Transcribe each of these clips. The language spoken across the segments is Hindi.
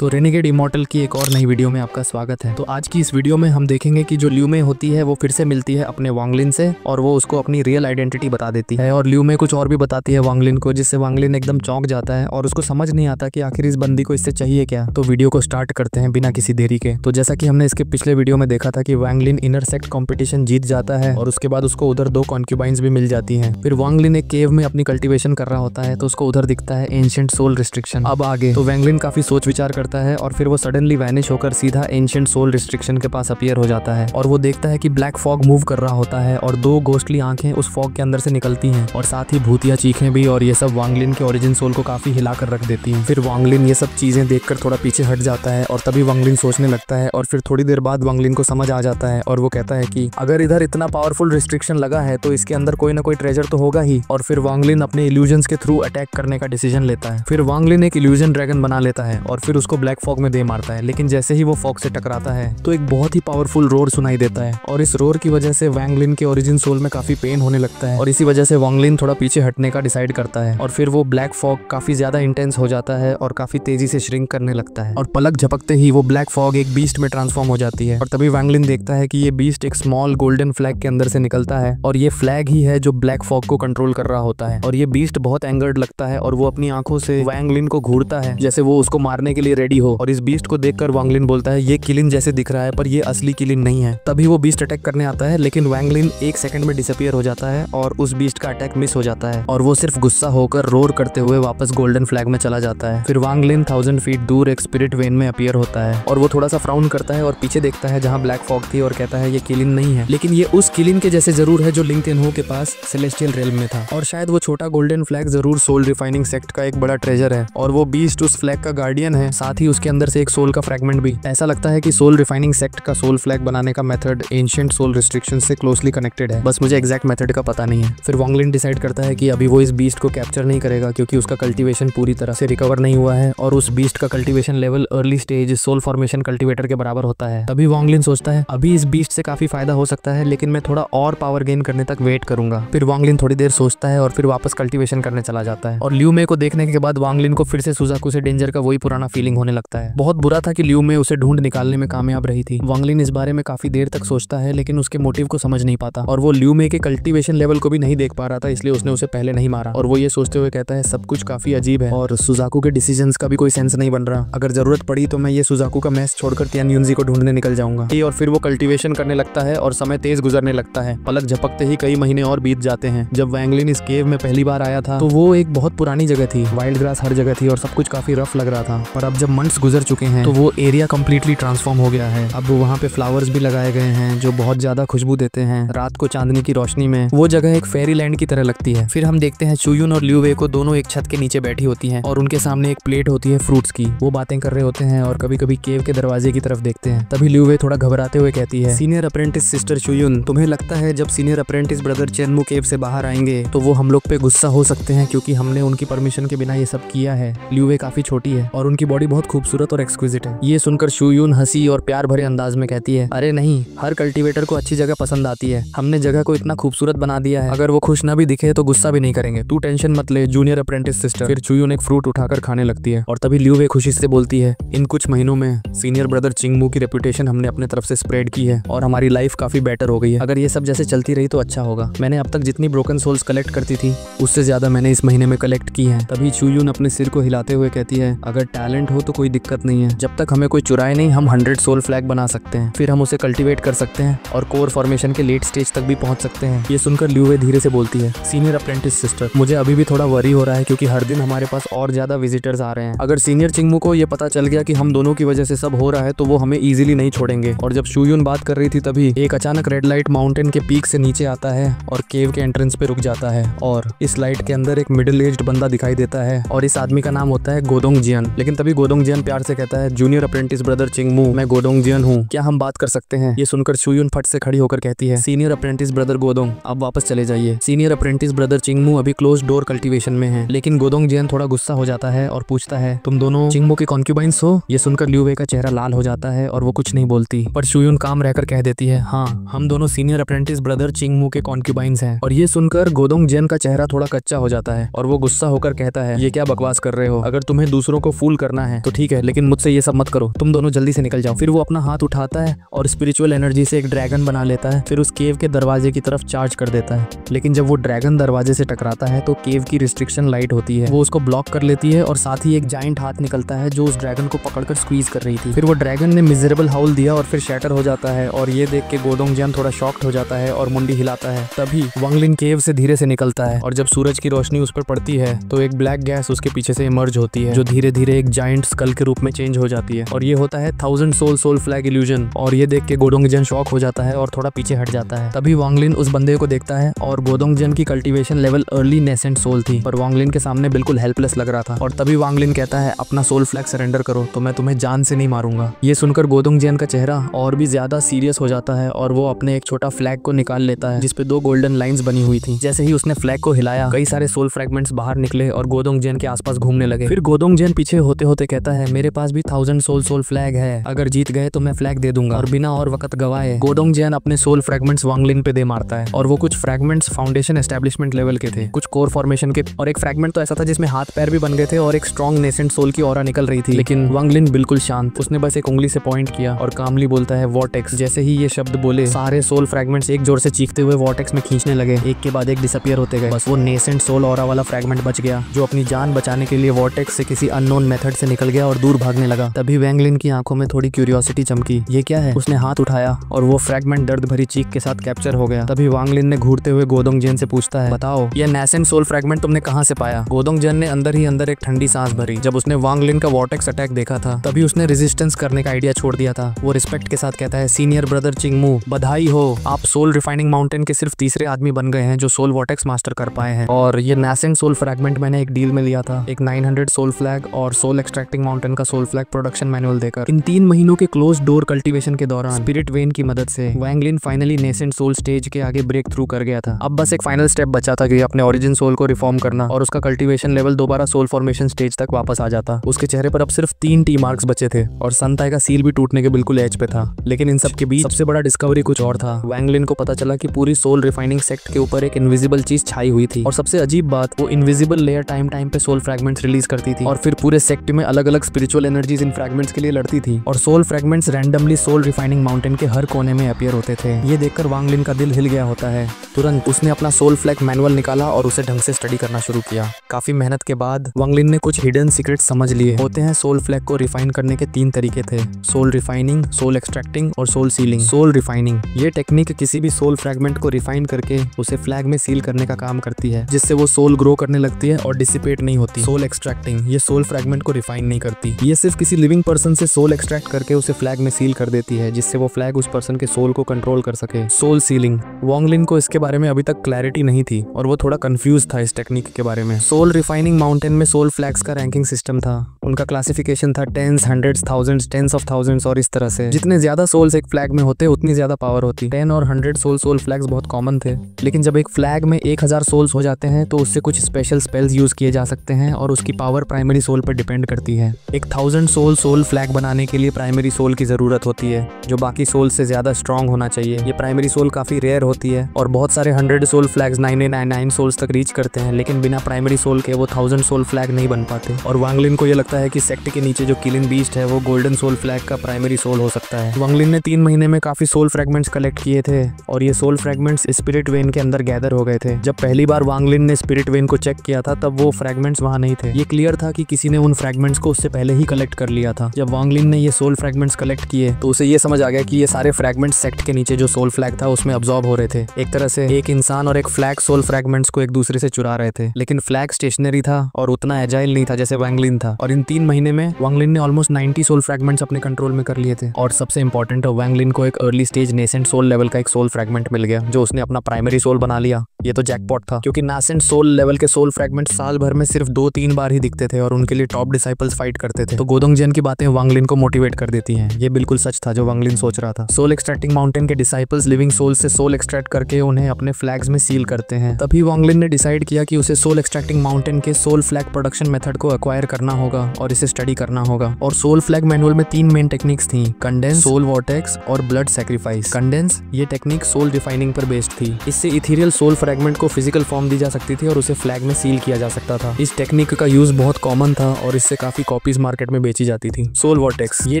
तो रेनेगेड इमॉर्टल की एक और नई वीडियो में आपका स्वागत है। तो आज की इस वीडियो में हम देखेंगे कि जो ल्यू मे होती है वो फिर से मिलती है अपने वांग लिन से और वो उसको अपनी रियल आइडेंटिटी बता देती है और ल्यू मे कुछ और भी बताती है वांग लिन को, जिससे वांग लिन एकदम चौंक जाता है और उसको समझ नहीं आता कि आखिर इस बंदी को इससे चाहिए क्या। तो वीडियो को स्टार्ट करते हैं बिना किसी देरी के। तो जैसा कि हमने इसके पिछले वीडियो में देखा था कि वांग लिन इनर सेक्ट कॉम्पिटिशन जीत जाता है और उसके बाद उसको उधर 2 कॉन्क्यूबाइंस भी मिल जाती है। फिर वांग लिन एक केव में अपनी कल्टिवेशन कर रहा होता है तो उसको उधर दिखता है एंशिएंट सोल रिस्ट्रिक्शन। अब आगे तो वांग लिन काफी सोच विचार करता है और फिर वो सडनली वैनिश होकर सीधा एंशिएंट सोल रिस्ट्रिक्शन के पास अपीयर हो जाता है और वो देखता है कि ब्लैक फॉग मूव कर रहा होता है और 2 घोस्टली आंखें उस फॉग के अंदर से निकलती हैं और साथ ही भूतिया चीखें भी, और ये सब वांग लिन के ओरिजिन सोल को काफी हिला कर रख देती हैं। फिर वांग लिन ये सब चीजें देखकर थोड़ा पीछे हट जाता है और तभी वांग लिन सोचने लगता है और फिर थोड़ी देर बाद वांग लिन को समझ आ जाता है और वो कहता है कि अगर इधर इतना पावरफुल रिस्ट्रिक्शन लगा है तो इसके अंदर कोई ना कोई ट्रेजर तो होगा ही। और फिर वांग लिन अपने इल्यूजन्स के थ्रू अटैक करने का डिसीजन लेता है। फिर वांग लिन एक इल्यूजन ड्रैगन बना लेता है और फिर उसको ब्लैक फॉग में दे मारता है, लेकिन जैसे ही वो फॉग से टकराता है तो एक बहुत ही पावरफुल रोर सुनाई देता है और इस रोर की वजह से वांग लिन के ओरिजिन सोल में काफी पेन होने लगता है और इसी वजह से वांग लिन थोड़ा पीछे हटने का डिसाइड करता है और फिर वो ब्लैक फॉग काफी ज्यादा इंटेंस हो जाता है और काफी तेजी से श्रिंक करने लगता है और पलक झपकते ही वो ब्लैक फॉग एक बीस्ट में ट्रांसफॉर्म हो जाती है। और तभी वांग लिन देखता है कि ये बीस्ट एक स्मॉल गोल्डन फ्लैग के अंदर से निकलता है और ये फ्लैग ही है जो ब्लैक फॉग को कंट्रोल कर रहा होता है। और ये बीस्ट बहुत एंगर्ड लगता है और वो अपनी आंखों से वांग लिन को घूरता है जैसे वो उसको मारने के लिए रेडी हो। और इस बीस्ट को देखकर वांग लिन बोलता है ये किलिन जैसे दिख रहा है पर ये असली किलिन नहीं है। तभी वो बीस्ट अटैक करने आता है लेकिन वांग लिन 1 सेकंड में डिसअपीयर हो जाता है और उस बीस्ट का अटैक मिस हो जाता है और वो सिर्फ गुस्सा होकर रोर करते हुए वापस गोल्डन फ्लैग में चला जाता है। फिर वांग लिन 1000 फीट दूर एक स्पिरिट वेन में अपीयर होता है और वो थोड़ा सा फ्राउन करता है और पीछे देखता है जहाँ ब्लैक फॉग थी और कहता है ये किलिन नहीं है, लेकिन ये उस किलिन के जैसे जरूर है जो लिंग तेनहू के पास सेलेस्टियल रेल्म में था और शायद वो छोटा गोल्डन फ्लैग जरूर सोल रिफाइनिंग सेक्ट का एक बड़ा ट्रेजर है और वो बीस्ट उस फ्लैग का गार्डियन है, साथ ही उसके अंदर से एक सोल का फ्रैगमेंट भी। ऐसा लगता है कि सोल रिफाइनिंग सेक्ट का सोल फ्लैग बनाने का मेथड एंशिएंट सोल रिस्ट्रिक्शन से क्लोजली कनेक्टेड है, बस मुझे एग्जैक्ट मेथड का पता नहीं है। फिर वांग लिन डिसाइड करता है कि अभी वो इस बीस्ट को कैप्चर नहीं करेगा क्योंकि उसका कल्टीवेशन पूरी तरह से रिकवर नहीं हुआ है और उस बीस्ट का cultivation level early stage soul formation cultivator के बराबर होता है। तभी वांग लिन सोचता है अभी इस बीस्ट से काफी फायदा हो सकता है लेकिन मैं थोड़ा और पावर गेन करने तक वेट करूंगा। फिर वांग लिन थोड़ी देर सोचता है और फिर वापस कल्टीवेशन करने चला जाता है और ल्यू मे को देखने के बाद वांग लिन को फिर से सुजाकू से डेंजर का वही पुराना फीलिंग होने लगता है। बहुत बुरा था कि ल्यू मे उसे ढूंढ निकालने में कामयाब रही थी। वांग लिन इस बारे में काफी देर तक सोचता है लेकिन उसके मोटिव को समझ नहीं पाता और वो ल्यू मे के कल्टीवेशन लेवल को भी नहीं देख पा रहा था, इसलिए उसने उसे पहले नहीं मारा। और वो ये सोचते हुए कहता है सब कुछ काफी अजीब है और सुजाकू के डिसीजंस का भी कोई सेंस नहीं बन रहा। अगर जरूरत पड़ी तो मैं ये सुजाकू का मैस छोड़कर तियान युनजी को ढूंढने निकल जाऊंगा। और फिर वो कल्टीवेशन करने लगता है और समय तेज गुजरने लगता है। पलक झपकते ही कई महीने और बीत जाते हैं। जब वांग लिन इस केव में पहली बार आया था तो वो एक बहुत पुरानी जगह थी, वाइल्ड ग्रास हर जगह थी और सब कुछ काफी रफ लग रहा था। पर अब जब मंथ्स गुजर चुके हैं तो वो एरिया कम्प्लीटली ट्रांसफॉर्म हो गया है। अब वहाँ पे फ्लावर्स भी लगाए गए हैं जो बहुत ज्यादा खुशबू देते हैं। रात को चांदनी की रोशनी में वो जगह एक फेरी लैंड की तरह लगती है। फिर हम देखते हैं चुयुन और ल्यू वे को दोनों एक छत के नीचे बैठी होती हैं और उनके सामने एक प्लेट होती है फ्रूट्स की। वो बातें कर रहे होते हैं और कभी कभी केव के दरवाजे की तरफ देखते हैं। तभी ल्यू वे थोड़ा घबराते हुए कहती है सीनियर अप्रेंटिस सिस्टर चुयुन, तुम्हें लगता है जब सीनियर अप्रेंटिस ब्रदर चेनमू केव से बाहर आएंगे तो वो हम लोग पे गुस्सा हो सकते हैं क्योंकि हमने उनकी परमिशन के बिना ये सब किया है। ल्यू वे काफी छोटी है और उनकी बॉडी बहुत खूबसूरत और एक्सक्विजिट है। ये सुनकर चुयुन हंसी और प्यार भरे अंदाज में कहती है अरे नहीं, हर कल्टीवेटर को अच्छी जगह पसंद आती है। हमने जगह को इतना खूबसूरत बना दिया है, अगर वो खुश ना भी दिखे तो गुस्सा भी नहीं करेंगे। तू टेंशन मत ले जूनियर अप्रेंटिस सिस्टर। फिर चुयुन एक फ्रूट उठाकर खाने लगती है और तभी ल्यू वे खुशी से बोलती है इन कुछ महीनों में सीनियर ब्रदर चिंगमू की रेपुटेशन हमने अपने तरफ से स्प्रेड की है और हमारी लाइफ काफी बेटर हो गई है। अगर ये सब जैसे चलती रही तो अच्छा होगा। मैंने अब तक जितनी ब्रोकन सोल्स कलेक्ट करती थी उससे ज्यादा मैंने इस महीने में कलेक्ट की है। तभी चुयुन अपने सिर को हिलाते हुए कहती है अगर टैलेंट हो तो कोई दिक्कत नहीं है, जब तक हमें कोई चुराए नहीं हम 100 सोल फ्लैग बना सकते हैं। फिर हम उसे कल्टीवेट कर सकते हैं और कोर फॉर्मेशन के लेट स्टेज तक भी पहुंच सकते हैं। ये सुनकर ल्यू वे धीरे से बोलती है सीनियर अप्रेंटिस सिस्टर, मुझे अभी भी थोड़ा वरी हो रहा है क्योंकि हर दिन हमारे पास और ज्यादा विजिटर्स आ रहे हैं। अगर सीनियर चिंगमू को ये पता चल गया कि हम दोनों की वजह से सब हो रहा है तो वो हमें इजीली नहीं छोड़ेंगे। और जब चुयुन बात कर रही थी तभी एक अचानक रेड लाइट माउंटेन के पीक से नीचे आता है और केव के एंट्रेंस पे रुक जाता है और इस लाइट के अंदर एक मिडिल एज्ड बंदा दिखाई देता है और इस आदमी का नाम होता है गोदोंग जियन। लेकिन तभी गोदोंग जियन प्यार से कहता है जूनियर अप्रेंटिस ब्रदर चिंगमू, मैं गोदोंग जियन हूँ, क्या हम बात कर सकते हैं? ये सुनकर चुयुन फट से खड़ी होकर कहती है सीनियर अप्रेंटिस ब्रदर गोदोंग आप वापस चले जाइए। सीनियर अप्रेंटिस ब्रदर चिंगमू अभी क्लोज डोर कल्टीवेशन में है। लेकिन गोदोंग जियन थोड़ा गुस्सा हो जाता है और पूछता है तुम दोनों चिंगमू के कॉन्क्यूबाइंस हो? ये सुनकर ल्यू वे का चेहरा लाल हो जाता है और वो कुछ नहीं बोलती, पर चुयुन काम रहकर कह देती है हाँ, हम दोनों सीनियर अप्रेंटिस ब्रदर चिंगमू के कॉन्क्यूबाइंस हैं। और ये सुनकर गोदोंग जियन का चेहरा थोड़ा कच्चा हो जाता है और वो गुस्सा होकर कहता है ये क्या बकवास कर रहे हो? अगर तुम्हें दूसरों को फूल करना है तो ठीक है, लेकिन मुझसे ये सब मत करो, तुम दोनों जल्दी से निकल जाओ। फिर वो अपना हाथ उठाता है और स्पिरिचुअल एनर्जी से एक ड्रैगन बना लेता है, फिर उस केव के दरवाजे की तरफ चार्ज कर देता है। लेकिन जब वो ड्रैगन दरवाजे से टकराता है तो केव की रिस्ट्रिक्शन लाइट होती है, वो उसको ब्लॉक कर लेती है और साथ ही एक जाइंट हाथ निकलता है जो उस ड्रैगन को पकड़कर स्क्वीज कर रही थी। फिर वो ड्रैगन ने मिजरेबल हाउल दिया और फिर शैटर हो जाता है और ये देख के गोदोंगजियान थोड़ा शॉक्ड हो जाता है और मुंडी हिलाता है। तभी वांगलिन केव से धीरे से निकलता है और जब सूरज की रोशनी उस पर पड़ती है तो एक ब्लैक गैस उसके पीछे से इमर्ज होती है जो धीरे धीरे एक जाइंट स्कल के रूप में चेंज हो जाती है और ये होता है 1000 सोल फ्लैग इल्यूजन। और ये देख के गोदोंगजियान शॉक हो जाता है और थोड़ा पीछे हट जाता है। तभी वांगलिन उस बंदे को देखता है और गोदोंगजियान की cultivation level early nascent soul थी पर वांगलिन के सामने बिल्कुल हेल्पलेस लग रहा था। और तभी वांगलिन कहता है अपना सोल फ्लैग सरेंडर करो तो मैं तुम्हें जान से नहीं मारूंगा। ये सुनकर गोदोंगजियान का चेहरा और भी ज्यादा सीरियस हो जाता है और वो अपने एक छोटा फ्लैग को निकाल लेता है जिसपे 2 गोल्डन लाइंस बनी हुई थी। जैसे ही उसने फ्लैग को हिलाया कई सारे सोल फ्रैगमेंट्स बाहर निकले और गोदोंगजियान के आसपास घूमने लगे। फिर गोदोंगजियान पीछे होते होते कहता है मेरे पास भी 1000 सोल फ्लैग है, अगर जीत गए तो मैं फ्लैग दे दूंगा। और बिना और वक्त गवाए गोदोंगजियान अपने सोल फ्रैगमेंट्स वांगलिन पे दे मारता है और वो कुछ फ्रैगमेंट्स फाउंडेशन एस्टेब्लिशमेंट लेवल के थे, कुछ कोर फॉर्मेशन के, और एक फ्रैगमेंट तो ऐसा था जिसमें हाथ पैर भी बन गए थे और एक स्ट्रॉन्ग नेसेंट सोल की ऑरा निकल रही थी। लेकिन वांगलिन बिल्कुल शांत, उसने बस एक उंगली से पॉइंट किया और कामली बोलता है वॉर्टेक्स। जैसे ही ये शब्द बोले सारे सोल फ्रैगमेंट्स एक जोर से चीखते हुए वॉर्टेक्स में खींचने लगे, एक के बाद एक डिसअपीयर होते गए। बस वो नेसेंट सोल ऑरा वाला फ्रैगमेंट बच गया जो अपनी जान बचाने के लिए वॉर्टेक्स से किसी अननोन मेथड से निकल गया और दूर भागने लगा। तभी वांगलिन की आंखों में थोड़ी क्यूरियोसिटी चमकी, ये क्या है? उसने हाथ उठाया और वो फ्रैगमेंट दर्द भरी चीख के साथ कैप्चर हो गया। तभी वांगलिन ने घूरते हुए गोदोंगजियान से पूछता है बताओ ये नेसेंट सोल फ्रैगमेंट तुमने कहां से पाया? गोदोंगजियान ने अंदर ही अंदर एक ठंडी सांस भरी। जब उसने वांगलिन का वॉर्टेक्स अटैक देखा था तभी उसने रेजिस्टेंस करने का आइडिया छोड़ दिया था। वो रिस्पेक्ट के साथ कहता है सीनियर ब्रदर चिंगमू, बधाई हो, आप सोल रिफाइनिंग माउंटेन के सिर्फ तीसरे आदमी बन गए हैं जो सोल वॉर्टेक्स मास्टर कर पाए हैं। और ये नेसेंट सोल फ्रैगमेंट मैंने एक डील में लिया था, एक 900 सोल फ्लैग और सोल एक्सट्रैक्टिंग माउंटेन का सोल फ्लैग प्रोडक्शन मैनुअल देकर। इन 3 महीनों के क्लोज डोर कल्टीवेशन के दौरान स्पिरिट वेन की मदद से Wang Lin finally nascent soul stage के आगे ब्रेक थ्रू कर गया था। अब बस एक फाइनल स्टेप बचा था कि अपने ओरिजिन सोल को रिफॉर्म करना और उसका कल्टीवेशन लेवल दोबारा सोल फॉर्मेशन स्टेज तक वापस आ जाता। उसके चेहरे पर अब सिर्फ 3 टी मार्क्स बचे थे और संताई का सील भी टूटने के बिल्कुल एज पे था। लेकिन इन सब के बीच सबसे बड़ा डिस्कवरी कुछ और था। वांगलिन को पता चला कि पूरी सोल रिफाइनिंग सेक्ट के ऊपर एक इनविजिबल चीज छाई हुई थी और सबसे अजीब बात, वो इनविजिबल लेयर टाइम पे सोल फ्रैगमेंट्स रिलीज करती थी और फिर पूरे सेक्ट में अलग अलग स्पिरिचुअल एनर्जीज इन फ्रैगमेंट्स के लिए लड़ती थी और soul fragments randomly soul refining mountain के हर कोने में अपीयर होते थे। ये देखकर वांगलिन का दिल हिल गया होता है। तुरंत उसने अपना सोल फ्लैग मैनुअल निकाला और उसे ढंग से स्टडी करना शुरू किया। काफी मेहनत के बाद वांगलिन ने कुछ हिडन सीक्रेट समझ लिए होते हैं। सोल फ्लैग को रिफाइन करने के 3 तरीके थे, सोल रिफाइनिंग, सोल एक्सट्रैक्टिंग और सोल सीलिंग। सोल रिफाइनिंग ये टेक्निक किसी भी सोल फ्रैगमेंट को रिफाइन करके उसे फ्लैग में सील करने का काम करती है जिससे वो सोल ग्रो करने लगती है और डिसिपेट नहीं होती। सोल एक्सट्रैक्टिंग ये सोल फ्रैगमेंट को रिफाइन नहीं करती, ये सिर्फ किसी लिविंग पर्सन से सोल एक्सट्रैक्ट करके उसे फ्लैग में सील कर देती है जिससे वो फ्लैग उस पर्सन के सोल को कंट्रोल कर सके। सोल सीलिंग, वांगलिन को इसके बारे में अभी तक क्लैरिटी नहीं थी और वो थोड़ा कंफ्यूज था इस टेक्निक के बारे में। सोल रिफाइनिंग माउंटेन में सोल फ्लैग्स का रैंकिंग सिस्टम था, उनका क्लासिफिकेशन था 10s, 100s, 1000s, 10s of thousands और इस तरह से। जितने ज्यादा सोल्स एक फ्लैग में होते उतनी ज्यादा पावर होती। 10 और 100 सोल फ्लैग्स बहुत कॉमन थे, लेकिन जब एक फ्लैग में 1000 सोल्स हो जाते हैं तो उससे कुछ स्पेशल स्पेल्स यूज किए जा सकते हैं और उसकी पावर प्राइमरी सोल पर डिपेंड करती है। एक 1000 सोल फ्लैग बनाने के लिए प्राइमरी सोल की जरूरत होती है जो बाकी सोल से ज्यादा स्ट्रॉन्ग होना चाहिए। ये प्राइमरी सोल काफी रेयर होती है और बहुत सारे 100 सोल फ्लैग्स 999 सोल्स तक रीच करते हैं, लेकिन बिना प्राइमरी सोल के वो 1000 सोल फ्लैग नहीं बन पाते। और वांगलिन को ये लगता है कि सेक्ट के नीचे जो किलिंग बीस्ट है वो गोल्डन सोल फ्लैग का प्राइमरी सोल हो सकता है। वांगलिन ने 3 महीने में काफी सोल फ्रैगमेंट्स कलेक्ट किए थे और ये सोल फ्रैगमेंट्स स्पिरिट वेन के अंदर गैदर हो गए थे। जब पहली बार वांगलिन ने स्पिरिट वेन को चेक किया था तब वो फ्रैगमेंट्स वहां नहीं थे। ये क्लियर था कि किसी ने उन फ्रैगमेंट्स को उससे पहले ही कलेक्ट कर लिया था। जब वांगलिन ने ये सोल फ्रैगमेंट्स कलेक्ट किए तो उसे ये समझ आ गया कि ये सारे फ्रैगमेंट्स सेक्ट के नीचे जो सोल फ्लैग था उसमें अब्सॉर्ब हो रहे थे। एक तरह से एक इंसान और एक फ्लैग सोल फ्रैगमेंट्स को एक दूसरे से चुरा रहे थे, लेकिन फ्लैग स्टेशनरी था और उतना एजाइल नहीं था जैसे वांगलिन था। और इन 3 महीने में वांगलिन ने ऑलमोस्ट 90 सोल फ्रैगमेंट्स अपने कंट्रोल में कर लिए थे। और सबसे इंपॉर्टेंट, वांगलिन को एक early stage nascent soul level का एक सोल फ्रैगमेंट मिल गया जो उसने अपना प्राइमरी सोल बना लिया। ये तो जैकपॉट था क्योंकि नासेंट सोल लेवल के सोल फ्रैगमेंट साल भर में सिर्फ 2-3 बार ही दिखते थे और उनके लिए टॉप डिसाइपल्स फाइट करते थे। तो गोदोंगजियान की बातें वांगलिन को मोटिवेट कर देती हैं। ये बिल्कुल सच था जो वांगलिन सोच रहा था। सोल एक्सट्रैक्टिंग माउंटेन के डिसाइपल्स लिविंग सोल से सोल एक्सट्रैक्ट करके उन्हें अपने फ्लैग्स में सील करते हैं। तभी वांगलिन ने डिसाइड किया कि उसे सोल एक्सट्रैक्टिंग माउंटेन के सोल फ्लैग प्रोडक्शन मेथड को एक्वायर करना होगा और इसे स्टडी करना होगा। और सोल फ्लैग मैनुअल में 3 मेन टेक्निक्स थी, कंडेंस, सोल वॉर्टेक्स और ब्लड सैक्रिफाइस। कंडेंस ये टेक्निक सोल रिफाइनिंग पर बेस्ड थी। इससे इथेरियल सोल फ्रैगमेंट को फिजिकल फॉर्म दी जा सकती थी और उसे फ्लैग में सील किया जा सकता था। इस टेक्निक का यूज बहुत कॉमन था और इससे काफी कॉपीज मार्केट में बेची जाती थी। सोल वॉर्टेक्स ये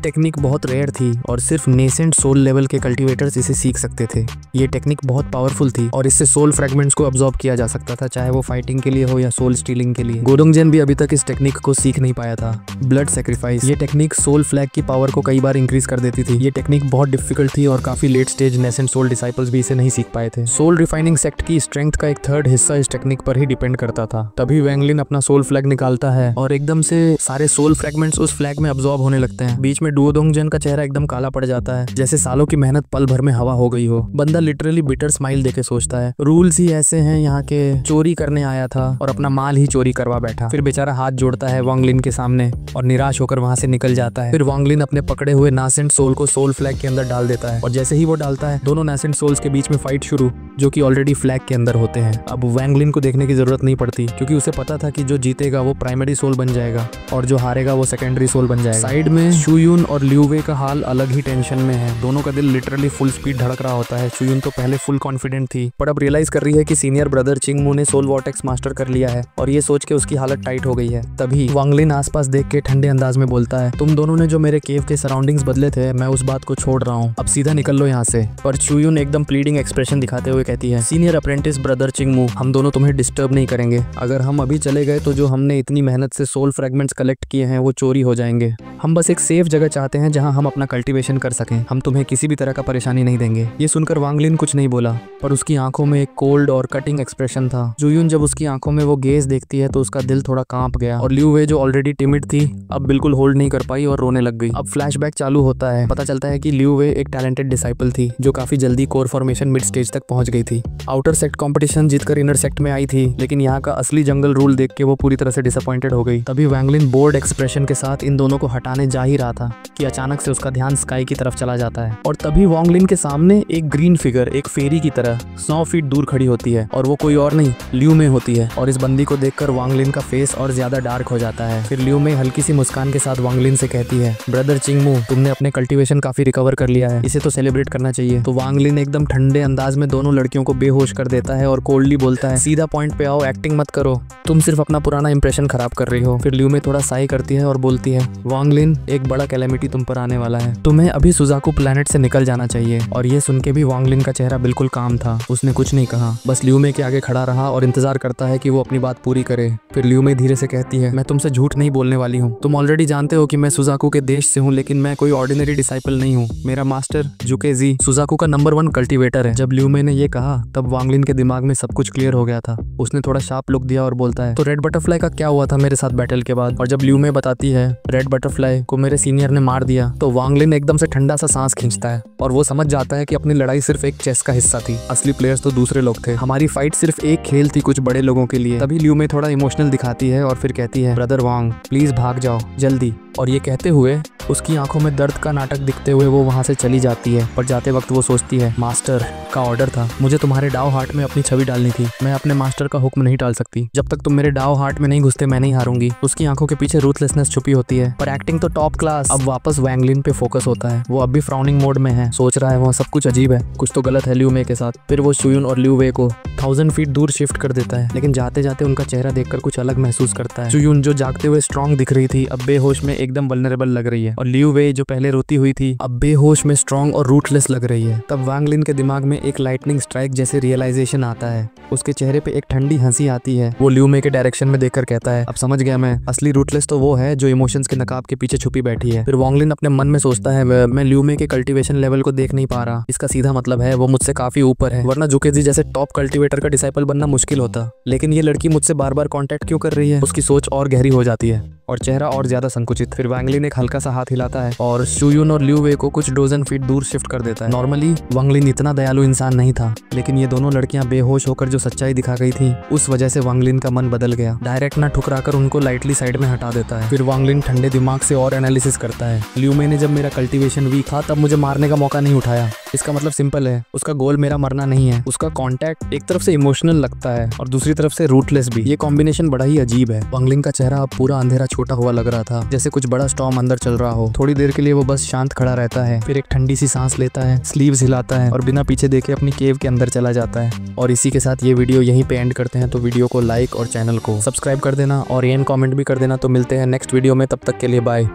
टेक्निक बहुत रेयर थी और सिर्फ नेसेंट सोल लेवल के कल्टीवेटर्स इसे सीख सकते थे। ये टेक्निक बहुत पावरफुल थी और इससे सोल फ्रैगमेंट्स को अब्सॉर्ब किया जा सकता था, चाहे वो फाइटिंग के लिए हो या सोल स्टीलिंग के लिए। गोडोंगजेन भी अभी तक इस टेक्निक को सीख नहीं पाया था। ब्लड सैक्रिफाइस ये टेक्निक सोल फ्लैग की पावर को कई बार इंक्रीज कर देती थी। ये टेक्निक बहुत डिफिकल्ट थी और काफी late stage nascent soul disciples भी इसे नहीं सीख पाए थे। सोल रिफाइनिंग सेक्ट की स्ट्रेंथ का एक थर्ड हिस्सा इस टेक्निक पर ही डिपेंड करता था। तभी वैंग लिन अपना सोल फ्लैग निकालता है और एकदम से सारे सोल फ्रैगमेंट्स उस फ्लैग में अब्सॉर्ब होने लगते हैं। बीच में डुओडोंगजेन का चेहरा एकदम काला पड़ जाता है, जैसे सालों की मेहनत पल भर में हवा हो गई हो। बंदा लिटरली बिटर स्माइल देके सोचता है रूल्स ही ऐसे हैं यहाँ के, चोरी करने आया था और अपना माल ही चोरी करवा बैठा। फिर बेचारा हाथ जोड़ता है वांग लिन के सामने और निराश होकर वहां से निकल जाता है। फिर वांग लिन अपने पकड़े हुए नासेंट सोल को सोल फ्लैग के अंदर डाल देता है और जैसे ही वो डालता है दोनों नासेंट सोल्स के बीच में फाइट शुरू, जो कि ऑलरेडी फ्लैग के अंदर होते हैं। अब वांग लिन को देखने की जरूरत नहीं पड़ती क्योंकि उसे पता था कि जो जीतेगा वो प्राइमरी सोल बन जाएगा और जो हारेगा वो सेकेंडरी सोल बन जाएगा। साइड में शुयून और लियू वे का हाल अलग ही टेंशन में है। दोनों का दिल लिटरली फुल स्पीड धड़क रहा होता है। शुयून तो पहले फुल कॉन्फिडेंट थी पर अब रियलाइज कर रही है कि सीनियर ब्रदर चिंगमू ने सोल वॉर्टेक्स मास्टर कर लिया है और ये सोच के उसकी हालत टाइट हो गई है। तभी वांग लिन आसपास देख के ठंडे अंदाज में बोलता है, तुम दोनों ने जो मेरे केव के सराउंडिंग्स बदले थे, मैं उस बात को छोड़ रहा हूँ, अब सीधा निकल लो यहाँ से। पर शुयून एकदम प्लीडिंग एक्सप्रेशन दिखाते हुए कहती है, सीनियर अप्रेंटिस ब्रदर चिंगमू, हम दोनों तुम्हें डिस्टर्ब नहीं करेंगे। अगर हम अभी चले गए तो जो हमने इतनी मेहनत से सोल फ्रैगमेंट्स कलेक्ट किए हैं वो चोरी हो जाएंगे। हम बस एक सेफ जगह चाहते हैं जहां हम अपना कल्टीवेशन कर सकें। हम तुम्हें किसी भी तरह का परेशानी नहीं देंगे। ये सुनकर वांग लिन कुछ नहीं बोला पर उसकी आंखों में एक कोल्ड और कटिंग एक्सप्रेशन था। जुयून जब उसकी आंखों में वो गेज देखती है तो उसका दिल थोड़ा कांप गया और लियू वे जो ऑलरेडी टिमिड थी अब बिल्कुल होल्ड नहीं कर पाई और रोने लग गई। अब फ्लैशबैक चालू होता है। पता चलता है कि लियू वे एक टैलेंटेड डिसाइपल थी जो काफी जल्दी कोर फॉर्मेशन मिड स्टेज तक पहुंच गई थी। आउटर सेक्ट कंपटीशन जीतकर इनर सेक्ट में आई थी लेकिन यहाँ का असली जंगल रूल देख के वो पूरी तरह से डिसअपॉइंटेड हो गई। तभी वांग लिन बोर्ड एक्सप्रेशन के साथ इन दोनों को हटाने जा ही रहा था कि अचानक से उसका ध्यान स्काई की तरफ चला जाता है और तभी वांग लिन के सामने एक ग्रीन फिगर एक फेरी की तरह 100 फीट दूर खड़ी होती है और वो कोई और नहीं लियू में होती है। और इस बंदी को देखकर वांग लिन का फेस और ज्यादा डार्क हो जाता है। फिर लियू में हल्की सी मुस्कान के साथ वांग लिन से कहती है, ब्रदर चिंगमू, तुमने अपने कल्टीवेशन काफी रिकवर कर लिया है, इसे तो सेलिब्रेट करना चाहिए। तो वांग लिन एकदम ठंडे अंदाज में दोनों लड़कियों को बेहोश कर देता है और कोल्डली बोलता है, सीधा पॉइंट पे आओ, एक्टिंग मत करो, तुम सिर्फ अपना पुराना इंप्रेशन खराब कर रही हो। फिर लियू में थोड़ा साई करती है और बोलती है, वांग लिन, एक बड़ा कैलेमिटी तुम पर आने वाला है, तुम्हें अभी सुजाकू प्लेनेट से निकल जाना चाहिए। और ये सुन के भी वांग लिन का चेहरा बिल्कुल काम था। उसने कुछ नहीं कहा, बस लियू में के आगे खड़ा रहा और इंतजार करता है कि वो अपनी बात पूरी करे। फिर लियू में धीरे से कहती है, मैं तुमसे झूठ नहीं बोलने वाली हूँ। तुम ऑलरेडी जानते हो कि मैं सुजाकू के देश से हूँ लेकिन मैं कोई ऑर्डिनरी डिसाइपल नहीं हूँ। मेरा मास्टर जुकेजी सुजाकू का नंबर 1 कल्टीवेटर है। जब लियू में ने ये कहा तब वांग लिन के दिमाग में सब कुछ क्लियर हो गया था। उसने थोड़ा शार्प लुक दिया और बोलता है, तो रेड बटरफ्लाई का क्या हुआ था मेरे साथ बैटल के बाद? और जब लियू में बताती है रेड बटरफ्लाई को मेरे सीनियर ने मार दिया तो वांग लिन एकदम से ठंडा सा सांस खींचता है और वो समझ जाता है कि अपनी लड़ाई सिर्फ एक चेस का हिस्सा थी, असली प्लेयर्स तो दूसरे लोग थे। हमारी फाइट सिर्फ एक खेल थी कुछ बड़े लोगों के लिए। तभी लियू में थोड़ा इमोशनल दिखाती है और फिर कहती है, ब्रदर वांग, प्लीज भाग जाओ जल्दी। और ये कहते हुए उसकी आंखों में दर्द का नाटक दिखते हुए वो वहां से चली जाती है। पर जाते वक्त वो सोचती है, मास्टर का ऑर्डर था, मुझे तुम्हारे डाव हार्ट में अपनी छवि डालनी थी। मैं अपने मास्टर का हुक्म नहीं टाल सकती। जब तक तुम मेरे डाव हार्ट में नहीं घुसते मैं नहीं हारूंगी। उसकी आंखों के पीछे रूथलेसनेस छुपी होती है पर एक्टिंग तो टॉप क्लास। अब वापस वांग लिन पे फोकस होता है। वो अब भी फ्राउनिंग मोड में है, सोच रहा है वहाँ सब कुछ अजीब है, कुछ तो गलत है लियू में के साथ। फिर वो शुयून और लियू वे को 1000 फीट दूर शिफ्ट कर देता है लेकिन जाते जाते उनका चेहरा देखकर कुछ अलग महसूस करता है। शुयून जो जागते हुए स्ट्रॉन्ग दिख रही थी अब बेहोश में एकदम वल्नरेबल लग रही है और लियू वे जो पहले रोती हुई थी अब बेहोश में स्ट्रॉन्ग और रूटलेस लग रही है। तब वांग लिन के दिमाग में एक लाइटनिंग स्ट्राइक जैसे रियलाइजेशन आता है। उसके चेहरे पे एक ठंडी हंसी आती है। वो लियू में के डायरेक्शन में देखकर कहता है, अब समझ गया मैं, असली रूटलेस तो वो है जो इमोशंस के नकाब के पीछे छुपी बैठी है। फिर वांग लिन अपने मन में सोचता है, मैं लियू में के कल्टीवेशन लेवल को देख नहीं पा रहा। इसका सीधा मतलब है वो मुझसे काफी ऊपर है, वरना जुकेजी जैसे टॉप कल्टीवेटर का डिसाइपल बनना मुश्किल होता। लेकिन ये लड़की मुझसे बार बार कॉन्टेक्ट क्यों कर रही है? उसकी सोच और गहरी हो जाती है और चेहरा और ज्यादा संकुचित। फिर वांग लिन एक हल्का सा हाथ हिलाता है और शुयून और लियू वे को कुछ डोजन फीट दूर शिफ्ट कर देता है। नॉर्मली वांग लिन इतना दयालु इंसान नहीं था लेकिन ये दोनों लड़कियां बेहोश होकर जो सच्चाई दिखा गई थी उस वजह से वांग लिन का मन बदल गया। डायरेक्ट ना ठुकराकर उनको लाइटली साइड में हटा देता है। फिर वांग लिन ठंडे दिमाग से और एनालिसिस करता है, लियू में ने जब मेरा कल्टीवेशन वीक था तब मुझे मारने का मौका नहीं उठाया इसका मतलब सिंपल है, उसका गोल मेरा मरना नहीं है। उसका कॉन्टैक्ट एक तरफ से इमोशनल लगता है और दूसरी तरफ से रूटलेस भी। ये कॉम्बिनेशन बड़ा ही अजीब है। वांग लिन का चेहरा अब पूरा अंधेरा छोटा हुआ लग रहा था, जैसे कुछ बड़ा स्टॉर्म अंदर चल रहा हो। थोड़ी देर के लिए वो बस शांत खड़ा रहता है, फिर एक ठंडी सी सांस लेता है, स्लीव्स हिलाता है और बिना पीछे देखे अपनी केव के अंदर चला जाता है। और इसी के साथ ये वीडियो यहीं पे एंड करते हैं। तो वीडियो को लाइक और चैनल को सब्सक्राइब कर देना और एन कमेंट भी कर देना। तो मिलते हैं नेक्स्ट वीडियो में, तब तक के लिए बाय।